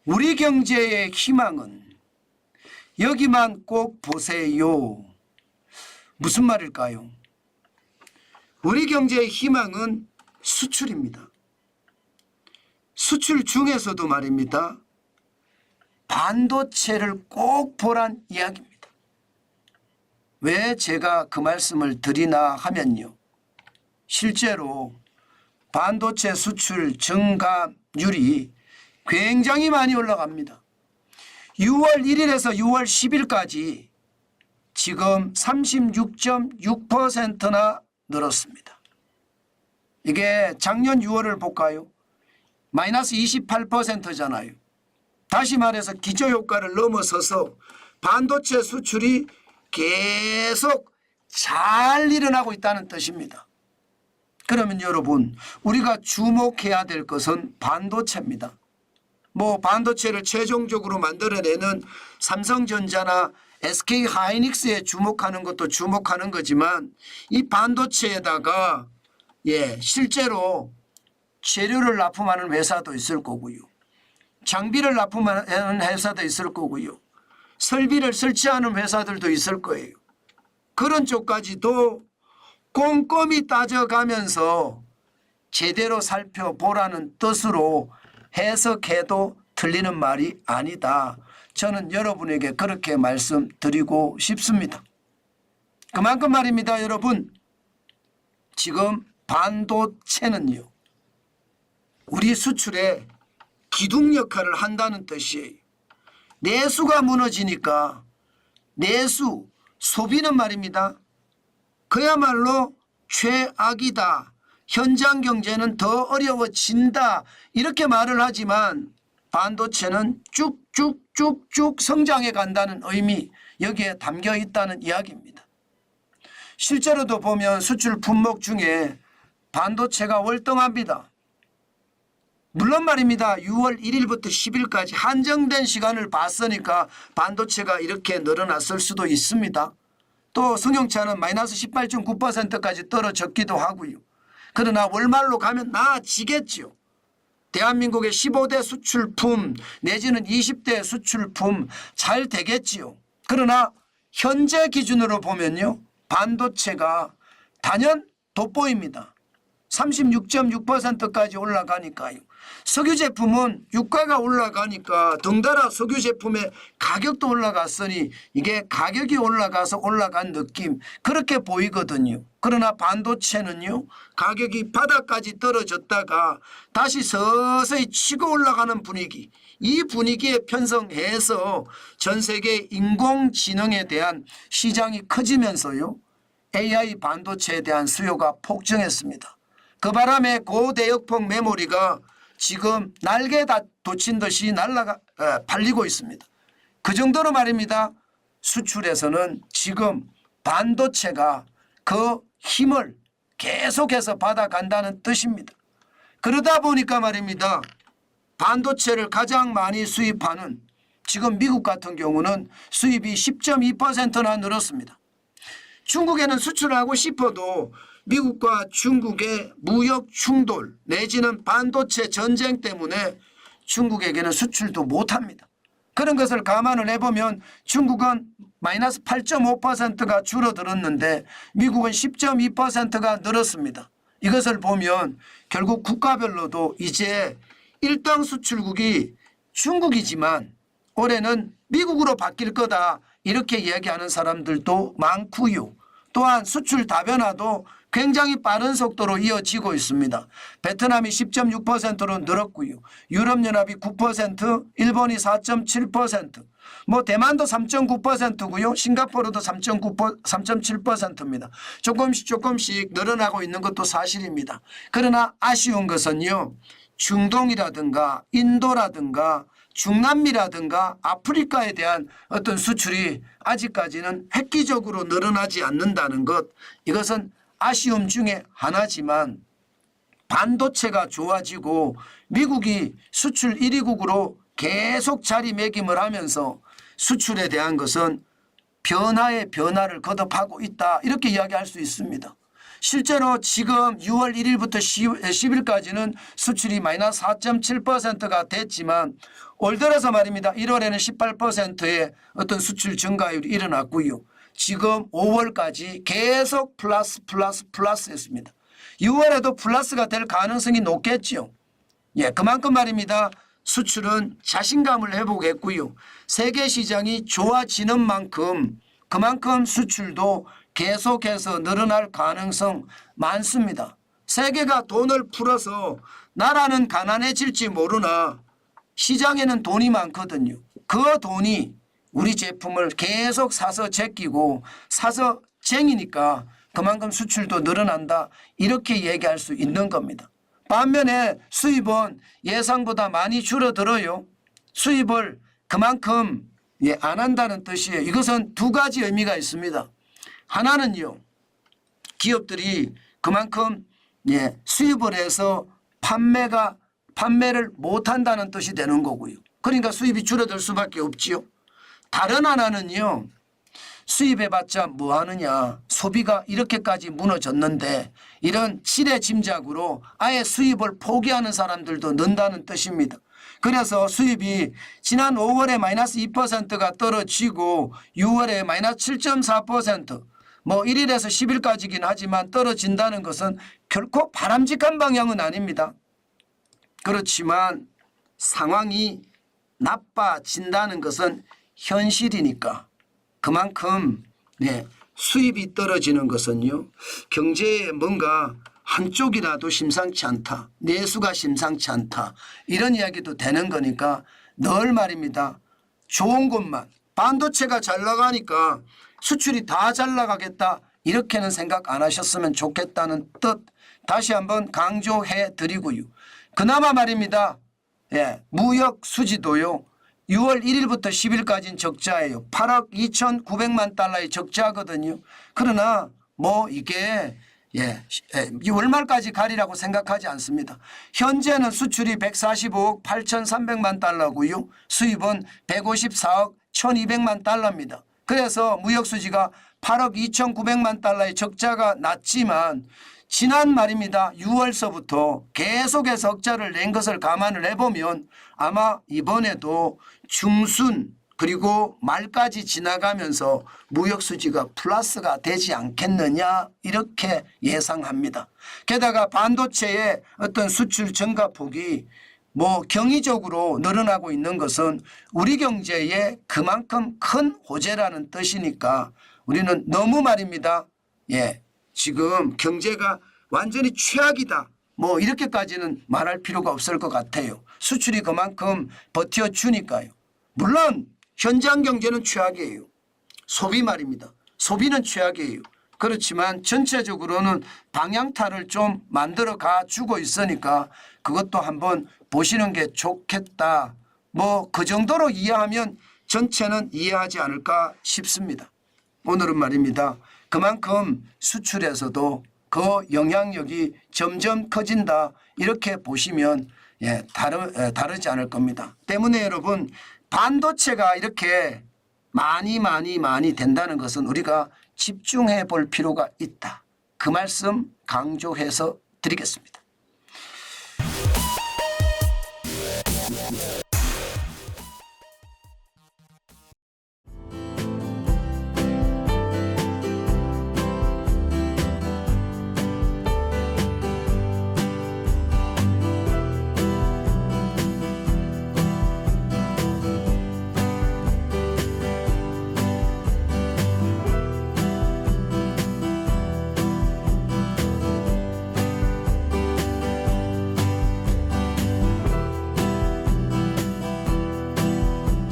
우리 경제의 희망은 여기만 꼭 보세요. 무슨 말일까요? 우리 경제의 희망은 수출입니다. 수출 중에서도 말입니다. 반도체를 꼭 보란 이야기입니다. 왜 제가 그 말씀을 드리나 하면요. 실제로 반도체 수출 증가율이 굉장히 많이 올라갑니다. 6월 1일에서 6월 10일까지 지금 36.6%나 늘었습니다. 이게 작년 6월을 볼까요? 마이너스 28%잖아요. 다시 말해서 기저효과를 넘어서서 반도체 수출이 계속 잘 일어나고 있다는 뜻입니다. 그러면 여러분, 우리가 주목해야 될 것은 반도체입니다. 반도체를 최종적으로 만들어내는 삼성전자나 SK하이닉스에 주목하는 것도 주목하는 거지만 이 반도체에다가 실제로 재료를 납품하는 회사도 있을 거고요. 장비를 납품하는 회사도 있을 거고요. 설비를 설치하는 회사들도 있을 거예요. 그런 쪽까지도 꼼꼼히 따져가면서 제대로 살펴보라는 뜻으로 해석해도 틀리는 말이 아니다. 저는 여러분에게 그렇게 말씀드리고 싶습니다. 그만큼 말입니다. 여러분, 지금 반도체는요, 우리 수출에 기둥 역할을 한다는 뜻이에요. 내수가 무너지니까 내수, 소비는 말입니다. 그야말로 최악이다. 현장 경제는 더 어려워진다. 이렇게 말을 하지만 반도체는 쭉쭉쭉쭉 성장해 간다는 의미, 여기에 담겨 있다는 이야기입니다. 실제로도 보면 수출 품목 중에 반도체가 월등합니다. 물론 말입니다. 6월 1일부터 10일까지 한정된 시간을 봤으니까 반도체가 이렇게 늘어났을 수도 있습니다. 또 승용차는 마이너스 18.9%까지 떨어졌기도 하고요. 그러나 월말로 가면 나아지겠죠. 대한민국의 15대 수출품 내지는 20대 수출품 잘 되겠지요. 그러나 현재 기준으로 보면요, 반도체가 단연 돋보입니다. 36.6%까지 올라가니까요. 석유 제품은 유가가 올라가니까 덩달아 석유 제품의 가격도 올라갔으니 이게 가격이 올라가서 올라간 느낌, 그렇게 보이거든요. 그러나 반도체는요, 가격이 바닥까지 떨어졌다가 다시 서서히 치고 올라가는 분위기, 이 분위기에 편성해서 전 세계 인공지능에 대한 시장이 커지면서요, AI 반도체에 대한 수요가 폭증했습니다. 그 바람에 고대역폭 메모리가 지금 날개 돋친 듯이 팔리고 있습니다. 그 정도로 말입니다. 수출에서는 지금 반도체가 그 힘을 계속해서 받아간다는 뜻입니다. 그러다 보니까 말입니다. 반도체를 가장 많이 수입하는 지금 미국 같은 경우는 수입이 10.2%나 늘었습니다. 중국에는 수출하고 싶어도 미국과 중국의 무역 충돌 내지는 반도체 전쟁 때문에 중국에게는 수출도 못합니다. 그런 것을 감안을 해보면 중국은 마이너스 8.5%가 줄어들었는데 미국은 10.2%가 늘었습니다. 이것을 보면 결국 국가별로도 이제 1등 수출국이 중국이지만 올해는 미국으로 바뀔 거다, 이렇게 이야기하는 사람들도 많고요. 또한 수출 다변화도 굉장히 빠른 속도로 이어지고 있습니다. 베트남이 10.6%로 늘었고요. 유럽연합이 9%, 일본이 4.7%, 대만도 3.9%고요. 싱가포르도 3.7%입니다. 조금씩 늘어나고 있는 것도 사실입니다. 그러나 아쉬운 것은요, 중동이라든가 인도라든가 중남미라든가 아프리카에 대한 어떤 수출이 아직까지는 획기적으로 늘어나지 않는다는 것, 이것은 아쉬움 중에 하나지만 반도체가 좋아지고 미국이 수출 1위국으로 계속 자리매김을 하면서 수출에 대한 것은 변화의 변화를 거듭하고 있다, 이렇게 이야기할 수 있습니다. 실제로 지금 6월 1일부터 10일까지는 수출이 마이너스 4.7%가 됐지만 올 들어서 말입니다. 1월에는 18%의 어떤 수출 증가율이 일어났고요. 지금 5월까지 계속 플러스였습니다. 6월에도 플러스가 될 가능성이 높겠죠. 예, 그만큼 말입니다. 수출은 자신감을 회복했고요. 세계 시장이 좋아지는 만큼 그만큼 수출도 계속해서 늘어날 가능성 많습니다. 세계가 돈을 풀어서 나라는 가난해질지 모르나 시장에는 돈이 많거든요. 그 돈이 우리 제품을 계속 사서 제끼고 사서 쟁이니까 그만큼 수출도 늘어난다. 이렇게 얘기할 수 있는 겁니다. 반면에 수입은 예상보다 많이 줄어들어요. 수입을 그만큼 안 한다는 뜻이에요. 이것은 두 가지 의미가 있습니다. 하나는요. 기업들이 그만큼 수입을 해서 판매를 못한다는 뜻이 되는 거고요. 그러니까 수입이 줄어들 수밖에 없지요. 다른 하나는요. 수입해봤자 뭐하느냐. 소비가 이렇게까지 무너졌는데 이런 지레 짐작으로 아예 수입을 포기하는 사람들도 는다는 뜻입니다. 그래서 수입이 지난 5월에 마이너스 2%가 떨어지고 6월에 마이너스 7.4% 뭐 1일에서 10일까지긴 하지만 떨어진다는 것은 결코 바람직한 방향은 아닙니다. 그렇지만 상황이 나빠진다는 것은 현실이니까 그만큼 수입이 떨어지는 것은요. 경제에 뭔가 한쪽이라도 심상치 않다. 내수가 심상치 않다. 이런 이야기도 되는 거니까 늘 말입니다. 좋은 것만 반도체가 잘 나가니까 수출이 다 잘 나가겠다. 이렇게는 생각 안 하셨으면 좋겠다는 뜻 다시 한번 강조해 드리고요. 그나마 말입니다. 무역 수지도요. 6월 1일부터 10일까지는 적자예요. 8억 2,900만 달러의 적자거든요. 그러나 뭐 이게 월말까지 가리라고 생각하지 않습니다. 현재는 수출이 145억 8,300만 달러고요. 수입은 154억 1,200만 달러입니다. 그래서 무역수지가 8억 2,900만 달러의 적자가 났지만 지난 말입니다. 6월서부터 계속해서 적자를 낸 것을 감안을 해보면 아마 이번에도 중순 그리고 말까지 지나가면서 무역수지가 플러스가 되지 않겠느냐 이렇게 예상합니다. 게다가 반도체의 어떤 수출 증가폭이 뭐 경이적으로 늘어나고 있는 것은 우리 경제에 그만큼 큰 호재라는 뜻이니까 우리는 너무 말입니다. 지금 경제가 완전히 최악이다. 뭐 이렇게까지는 말할 필요가 없을 것 같아요. 수출이 그만큼 버텨주니까요. 물론 현장 경제는 최악이에요. 소비 말입니다. 소비는 최악이에요. 그렇지만 전체적으로는 방향타를 좀 만들어 가주고 있으니까 그것도 한번 보시는 게 좋겠다. 뭐 그 정도로 이해하면 전체는 이해하지 않을까 싶습니다. 오늘은 말입니다. 그만큼 수출에서도 그 영향력이 점점 커진다. 이렇게 보시면 다르지 않을 겁니다. 때문에 여러분 반도체가 이렇게 많이 된다는 것은 우리가 집중해 볼 필요가 있다. 그 말씀 강조해서 드리겠습니다.